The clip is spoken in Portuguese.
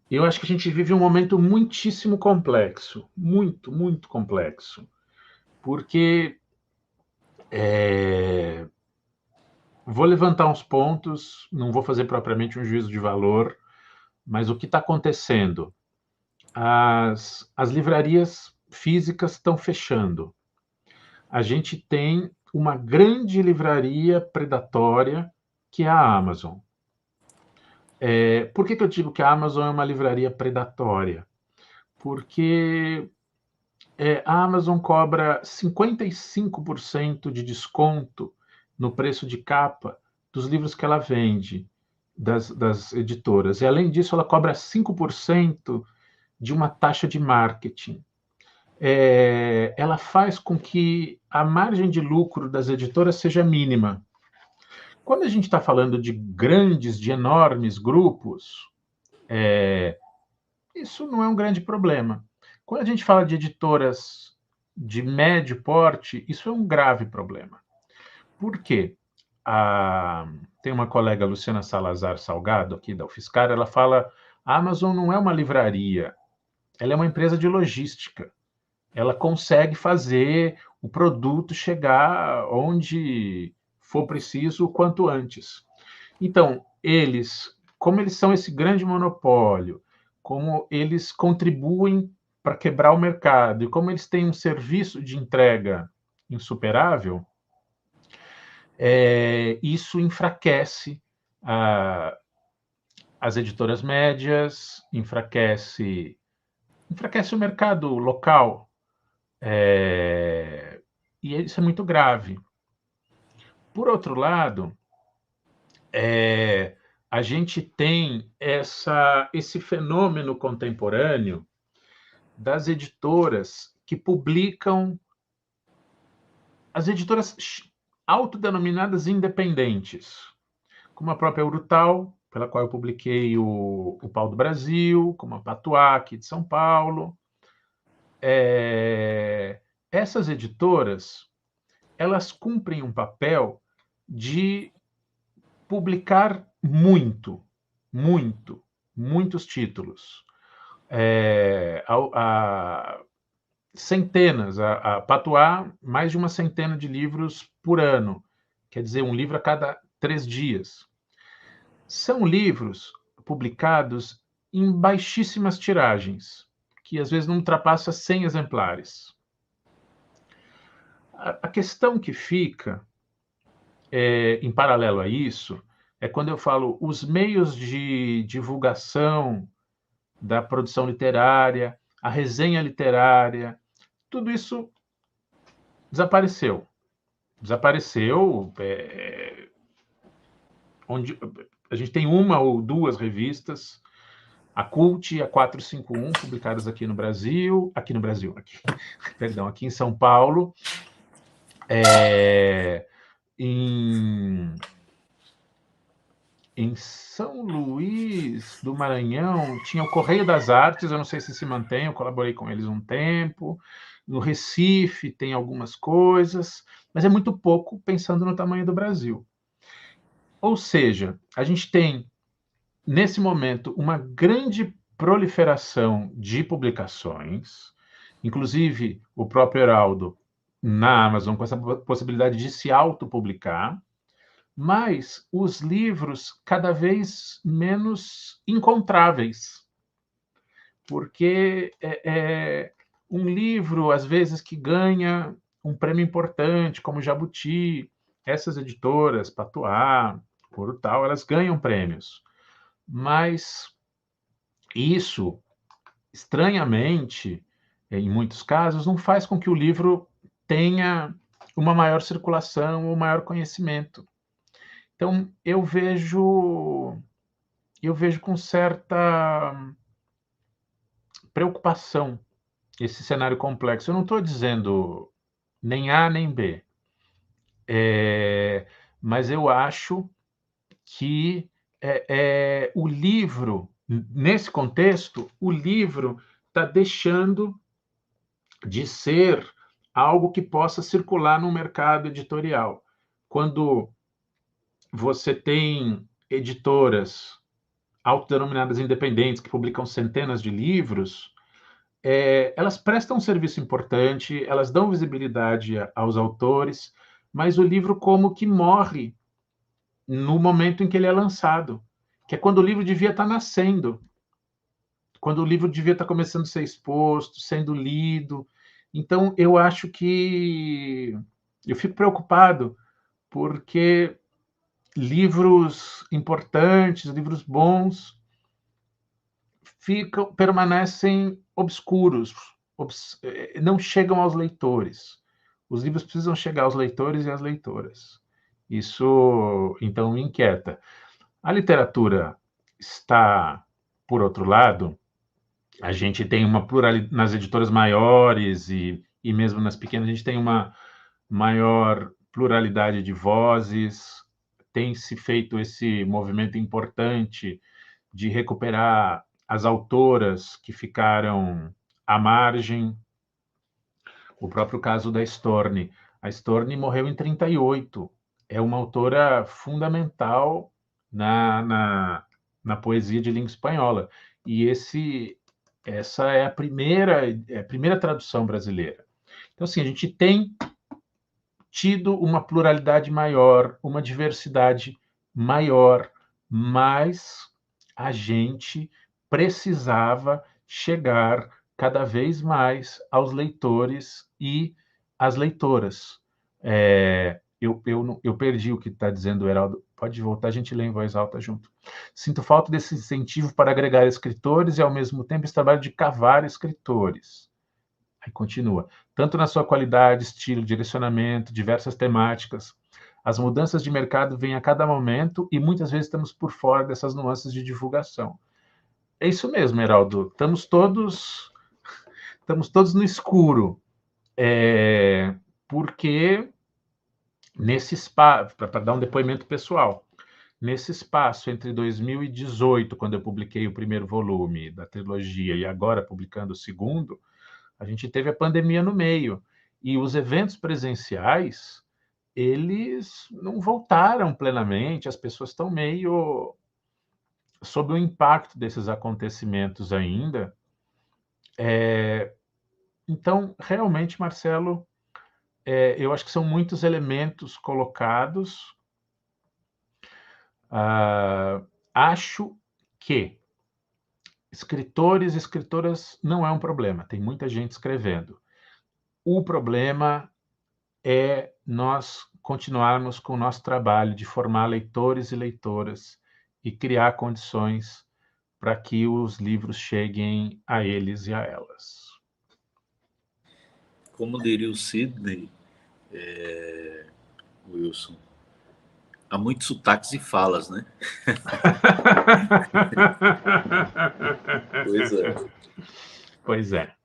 Eu acho que a gente vive um momento muitíssimo complexo, muito, muito complexo, porque vou levantar uns pontos, não vou fazer propriamente um juízo de valor, mas o que está acontecendo? As livrarias físicas estão fechando. A gente tem uma grande livraria predatória, que é a Amazon. Por que, que eu digo que a Amazon é uma livraria predatória? Porque a Amazon cobra 55% de desconto no preço de capa dos livros que ela vende, das editoras. E, além disso, ela cobra 5% de uma taxa de marketing. Ela faz com que a margem de lucro das editoras seja mínima. Quando a gente está falando de grandes, de enormes grupos, isso não é um grande problema. Quando a gente fala de editoras de médio porte, isso é um grave problema. Por quê? Tem uma colega, Luciana Salazar Salgado, aqui da UFSCar, ela fala: a Amazon não é uma livraria, ela é uma empresa de logística. Ela consegue fazer o produto chegar onde for preciso o quanto antes. Então, como eles são esse grande monopólio, como eles contribuem para quebrar o mercado e como eles têm um serviço de entrega insuperável, isso enfraquece a, as editoras médias, enfraquece o mercado local. E isso é muito grave. Por outro lado, a gente tem esse fenômeno contemporâneo das editoras que publicam, as editoras autodenominadas independentes, como a própria Urutau, pela qual eu publiquei o Pau do Brasil, como a Patuá, aqui de São Paulo. Essas editoras, elas cumprem um papel de publicar muitos títulos. Centenas, a Patuá, mais de uma centena de livros por ano, quer dizer, um livro a cada 3 dias. São livros publicados em baixíssimas tiragens, que às vezes não ultrapassa 100 exemplares. A questão que fica, em paralelo a isso, é quando eu falo os meios de divulgação da produção literária, a resenha literária, tudo isso desapareceu. Desapareceu, onde a gente tem uma ou duas revistas, a Cult e a 451, publicadas aqui no Brasil, perdão, aqui em São Paulo. Em, em São Luís do Maranhão tinha o Correio das Artes, eu não sei se mantém, eu colaborei com eles um tempo. No Recife tem algumas coisas, mas é muito pouco pensando no tamanho do Brasil. Ou seja, a gente tem, nesse momento, uma grande proliferação de publicações, inclusive o próprio Heraldo na Amazon, com essa possibilidade de se autopublicar, mas os livros cada vez menos encontráveis, porque um livro, às vezes, que ganha um prêmio importante, como Jabuti, essas editoras, Patuá, Urutau, elas ganham prêmios, mas isso, estranhamente, em muitos casos, não faz com que o livro tenha uma maior circulação ou maior conhecimento. Então, eu vejo com certa preocupação esse cenário complexo. Eu não estou dizendo nem A nem B, mas eu acho que o livro, nesse contexto, o livro está deixando de ser algo que possa circular no mercado editorial. Quando você tem editoras autodenominadas independentes, que publicam centenas de livros, elas prestam um serviço importante, elas dão visibilidade aos autores, mas o livro como que morre no momento em que ele é lançado, que é quando o livro devia estar nascendo, quando o livro devia estar começando a ser exposto, sendo lido. Então, eu acho que eu fico preocupado, porque livros importantes, livros bons, permanecem obscuros, não chegam aos leitores. Os livros precisam chegar aos leitores e às leitoras. Isso, então, me inquieta. A literatura está, por outro lado, a gente tem uma pluralidade nas editoras maiores e mesmo nas pequenas, a gente tem uma maior pluralidade de vozes, tem se feito esse movimento importante de recuperar as autoras que ficaram à margem. O próprio caso da Storni. A Storni morreu em 1938. É uma autora fundamental na poesia de língua espanhola. E essa é a primeira tradução brasileira. Então, assim, a gente tem tido uma pluralidade maior, uma diversidade maior, mas a gente precisava chegar cada vez mais aos leitores e às leitoras. Eu perdi o que está dizendo o Heraldo. Pode voltar, a gente lê em voz alta junto. Sinto falta desse incentivo para agregar escritores e, ao mesmo tempo, esse trabalho de cavar escritores. Aí continua. Tanto na sua qualidade, estilo, direcionamento, diversas temáticas. As mudanças de mercado vêm a cada momento e muitas vezes estamos por fora dessas nuances de divulgação. É isso mesmo, Heraldo. Estamos todos no escuro. Porque nesse espaço, para dar um depoimento pessoal, nesse espaço entre 2018, quando eu publiquei o primeiro volume da trilogia, e agora publicando o segundo, a gente teve a pandemia no meio. E os eventos presenciais, eles não voltaram plenamente, as pessoas estão meio sob o impacto desses acontecimentos ainda. Então, realmente, Marcelo, eu acho que são muitos elementos colocados. Acho que escritores e escritoras não é um problema, tem muita gente escrevendo. O problema é nós continuarmos com o nosso trabalho de formar leitores e leitoras e criar condições para que os livros cheguem a eles e a elas. Como diria o Sidney, Wilson, há muitos sotaques e falas, né? Pois é. Pois é.